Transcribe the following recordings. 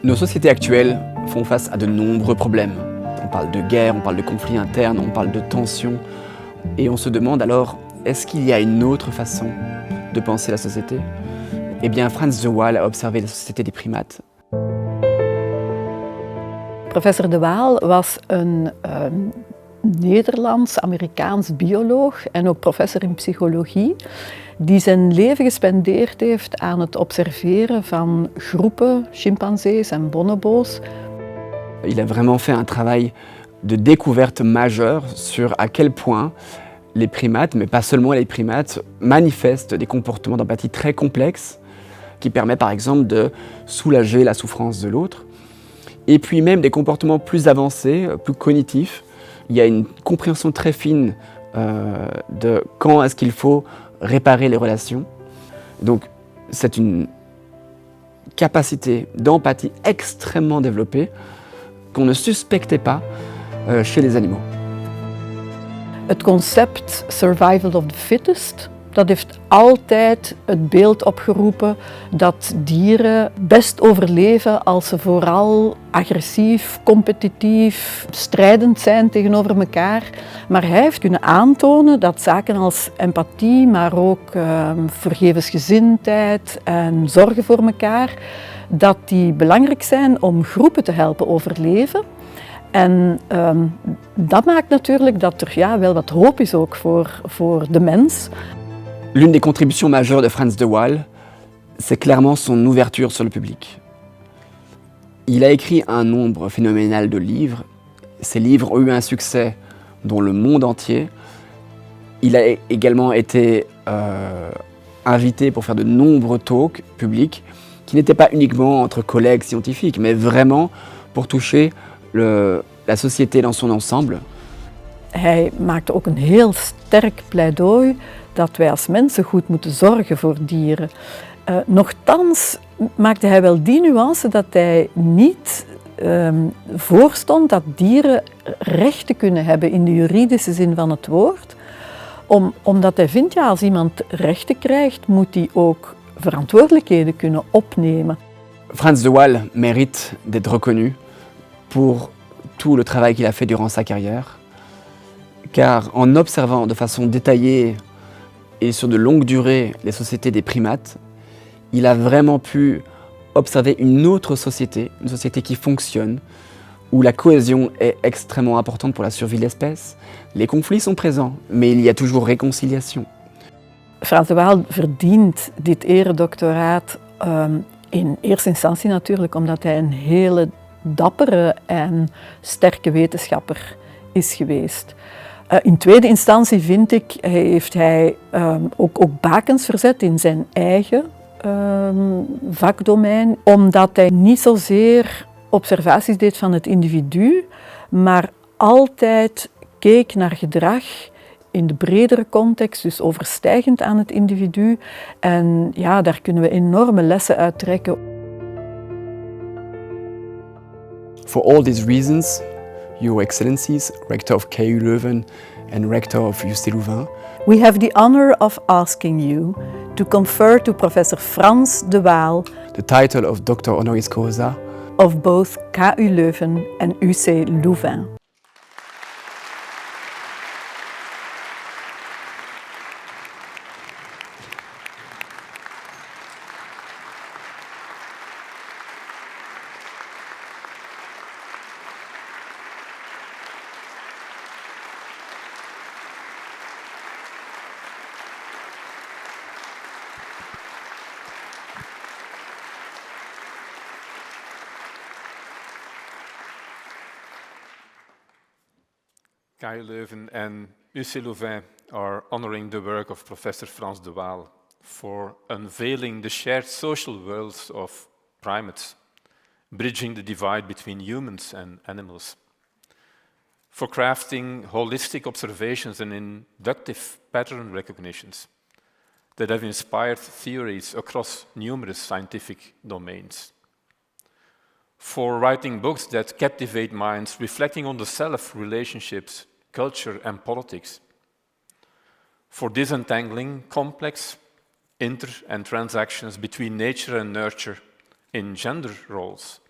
Nos sociétés actuelles font face à de nombreux problèmes. On parle de guerre, on parle de conflits internes, on parle de tensions. Et on se demande alors, est-ce qu'il y a une autre façon de penser la société? Eh bien, Frans de Waal a observé la société des primates. Professor de Waal was een Nederlands-Amerikaans bioloog en ook professor in psychologie, die zijn leven gespendeerd heeft aan het observeren van groepen chimpansees en bonobo's. Il a vraiment fait un travail de découverte majeure sur à quel point les primates, mais pas seulement les primates, manifestent des comportements d'empathie très complexes qui permettent par exemple de soulager la souffrance de l'autre. Et puis même des comportements plus avancés, plus cognitifs. Il y a une compréhension très fine de quand est-ce qu'il faut réparer les relations. Donc c'est une capacité d'empathie extrêmement développée qu'on ne suspectait pas chez les animaux. Het concept survival of the fittest, dat heeft altijd het beeld opgeroepen dat dieren best overleven als ze vooral agressief, competitief, strijdend zijn tegenover elkaar. Maar hij heeft kunnen aantonen dat zaken als empathie, maar ook vergevensgezindheid en zorgen voor elkaar, dat die belangrijk zijn om groepen te helpen overleven. En dat maakt natuurlijk dat er wel wat hoop is ook voor de mens. L'une des contributions majeures de Frans de Waal, c'est clairement son ouverture sur le public. Il a écrit un nombre phénoménal de livres. Ces livres ont eu un succès dans le monde entier. Il a également été invité pour faire de nombreux talks publics qui n'étaient pas uniquement entre collègues scientifiques, mais vraiment pour toucher la société dans son ensemble. Hij maakte ook een heel sterk pleidooi dat wij als mensen goed moeten zorgen voor dieren. Nochtans maakte hij wel die nuance dat hij niet voorstond dat dieren rechten kunnen hebben in de juridische zin van het woord. Omdat hij vindt, als iemand rechten krijgt, moet hij ook verantwoordelijkheden kunnen opnemen. Frans de Waal mérite d'être reconnu pour tout le travail qu'il a fait durant sa carrière. Car en observant de façon détaillée et sur de longue durée les sociétés des primates, il a vraiment pu observer une autre société, une société qui fonctionne, où la cohésion est extrêmement importante pour la survie de l'espèce. Les conflits sont présents, mais il y a toujours réconciliation. Frans de Waal verdient dit eredoctoraat in eerste instantie natuurlijk omdat hij een hele dappere en sterke wetenschapper is geweest. In tweede instantie vind ik, heeft hij ook bakens verzet in zijn eigen vakdomein, omdat hij niet zozeer observaties deed van het individu, maar altijd keek naar gedrag in de bredere context, dus overstijgend aan het individu. En ja, daar kunnen we enorme lessen uit trekken. For all these reasons, Your Excellencies, Rector of KU Leuven and Rector of UCLouvain, we have the honor of asking you to confer to Professor Frans de Waal the title of Doctor Honoris Causa of both KU Leuven and UCLouvain. KU Leuven and UCLouvain are honoring the work of Professor Frans de Waal for unveiling the shared social worlds of primates, bridging the divide between humans and animals, for crafting holistic observations and inductive pattern recognitions that have inspired theories across numerous scientific domains, for writing books that captivate minds, reflecting on the self, relationships, culture, and politics, for disentangling complex inter- and transactions between nature and nurture in gender roles,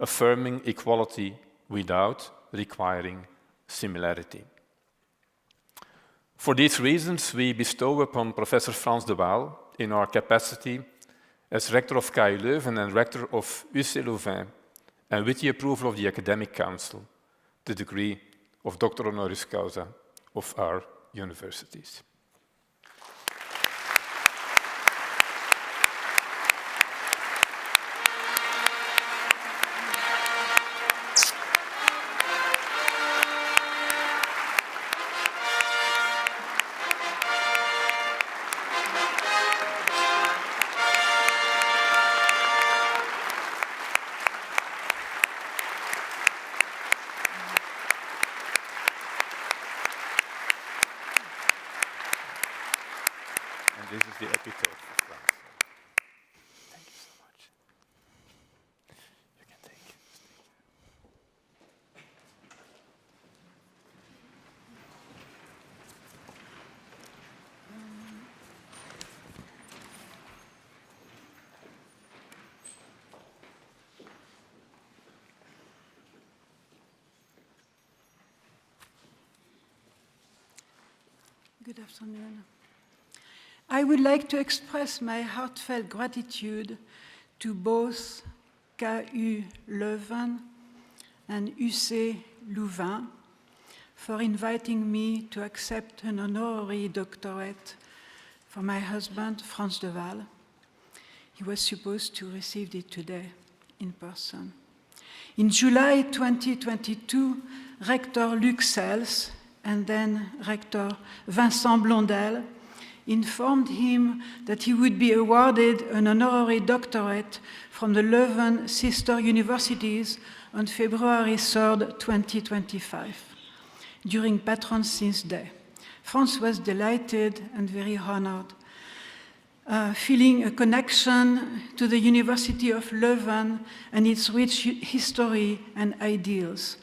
affirming equality without requiring similarity. For these reasons, we bestow upon Professor Frans de Waal, in our capacity as rector of KU Leuven and rector of UCLouvain, and with the approval of the Academic Council, the degree of Doctor Honoris Causa of our universities. This is the epitaph of Frans. Thank you so much. You can take it. Good afternoon. I would like to express my heartfelt gratitude to both KU Leuven and UCLouvain for inviting me to accept an honorary doctorate for my husband, Frans de Waal. He was supposed to receive it today in person. In July 2022, Rector Luc Sels and then Rector Vincent Blondel informed him that he would be awarded an honorary doctorate from the Leuven sister universities on February 3rd, 2025, during Patroonsfeest Day. Frans was delighted and very honored, feeling a connection to the University of Leuven and its rich history and ideals.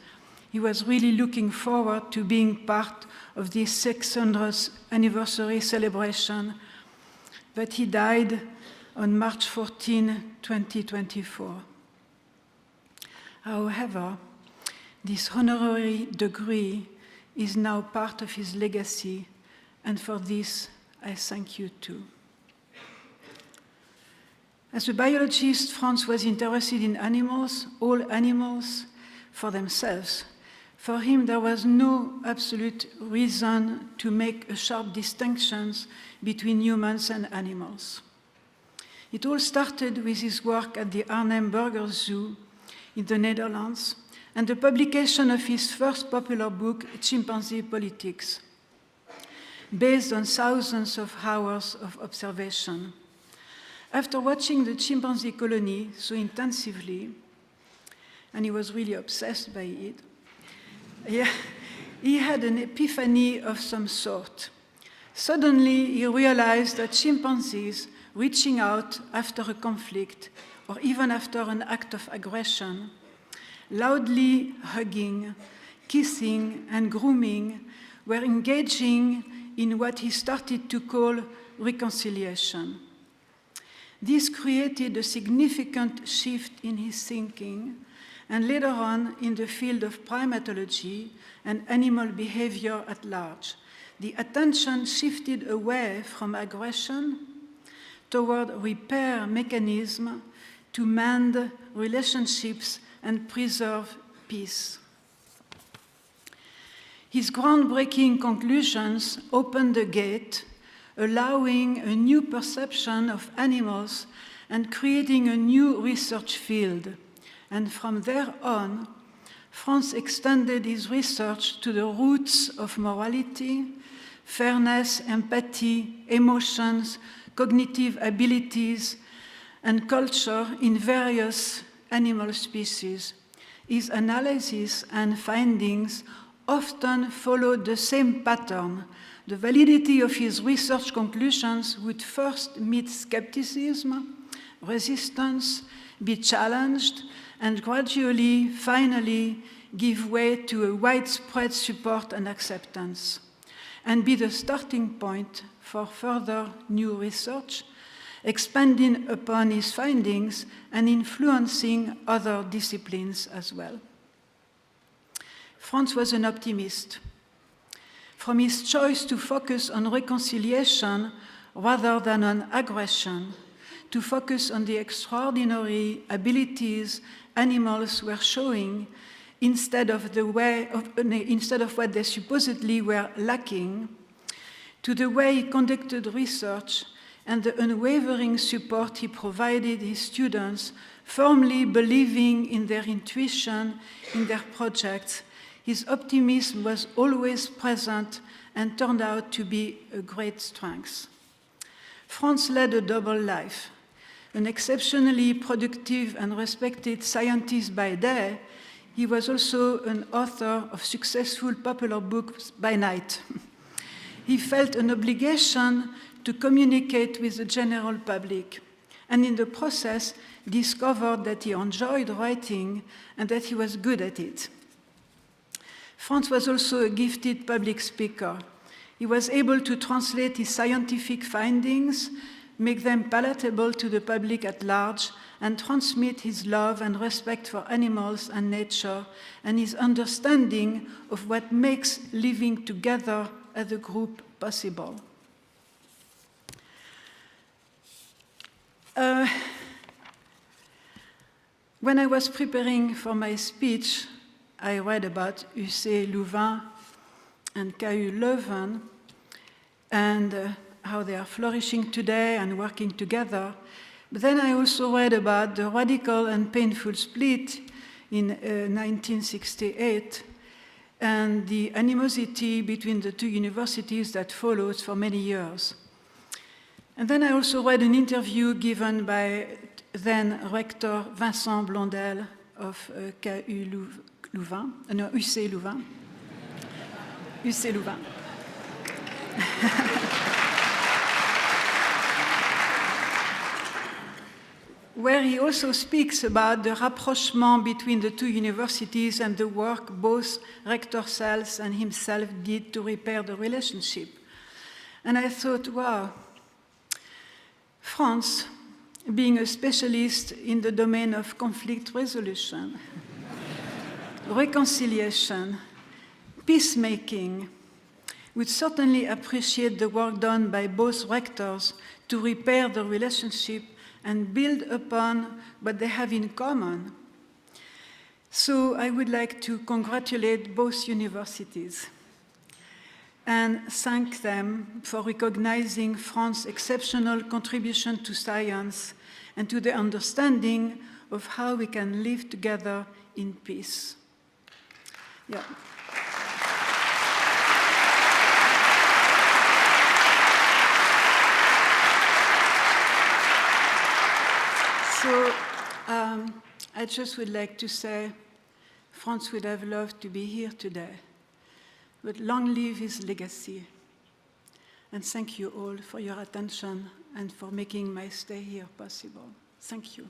He was really looking forward to being part of this 600th anniversary celebration, but he died on March 14, 2024. However, this honorary degree is now part of his legacy, and for this I thank you too. As a biologist, Frans was interested in animals, all animals, for themselves. For him, there was no absolute reason to make sharp distinctions between humans and animals. It all started with his work at the Arnhem Burger Zoo in the Netherlands and the publication of his first popular book, Chimpanseepolitiek, based on thousands of hours of observation. After watching the chimpanzee colony so intensively, and he was really obsessed by it, he had an epiphany of some sort. Suddenly, he realized that chimpanzees reaching out after a conflict or even after an act of aggression, loudly hugging, kissing, and grooming, were engaging in what he started to call reconciliation. This created a significant shift in his thinking, and later on in the field of primatology and animal behavior at large. The attention shifted away from aggression toward repair mechanisms to mend relationships and preserve peace. His groundbreaking conclusions opened the gate, allowing a new perception of animals and creating a new research field. And from there on, Frans extended his research to the roots of morality, fairness, empathy, emotions, cognitive abilities, and culture in various animal species. His analysis and findings often followed the same pattern. The validity of his research conclusions would first meet skepticism, resistance, be challenged, and gradually, finally, give way to a widespread support and acceptance, and be the starting point for further new research expanding upon his findings and influencing other disciplines as well. Frans was an optimist. From his choice to focus on reconciliation rather than on aggression, to focus on the extraordinary abilities animals were showing instead of what they supposedly were lacking, to the way he conducted research and the unwavering support he provided his students, firmly believing in their intuition, in their projects, his optimism was always present and turned out to be a great strength. Frans led a double life, an exceptionally productive and respected scientist by day. He was also an author of successful popular books by night. He felt an obligation to communicate with the general public, and in the process discovered that he enjoyed writing and that he was good at it. Frans was also a gifted public speaker. He was able to translate his scientific findings, make them palatable to the public at large, and transmit his love and respect for animals and nature, and his understanding of what makes living together as a group possible. When I was preparing for my speech, I read about UCLouvain and KU Leuven and how they are flourishing today and working together. But then I also read about the radical and painful split in 1968 and the animosity between the two universities that followed for many years. And then I also read an interview given by then Rector Vincent Blondel of KU Leuven, no, UCLouvain. UCLouvain. Where he also speaks about the rapprochement between the two universities and the work both Rector Sals and himself did to repair the relationship. And I thought, wow, France, being a specialist in the domain of conflict resolution, reconciliation, peacemaking, would certainly appreciate the work done by both rectors to repair the relationship and build upon what they have in common. So I would like to congratulate both universities and thank them for recognizing France's exceptional contribution to science and to the understanding of how we can live together in peace. Yeah. So I just would like to say, Frans would have loved to be here today, but long live his legacy. And thank you all for your attention and for making my stay here possible. Thank you.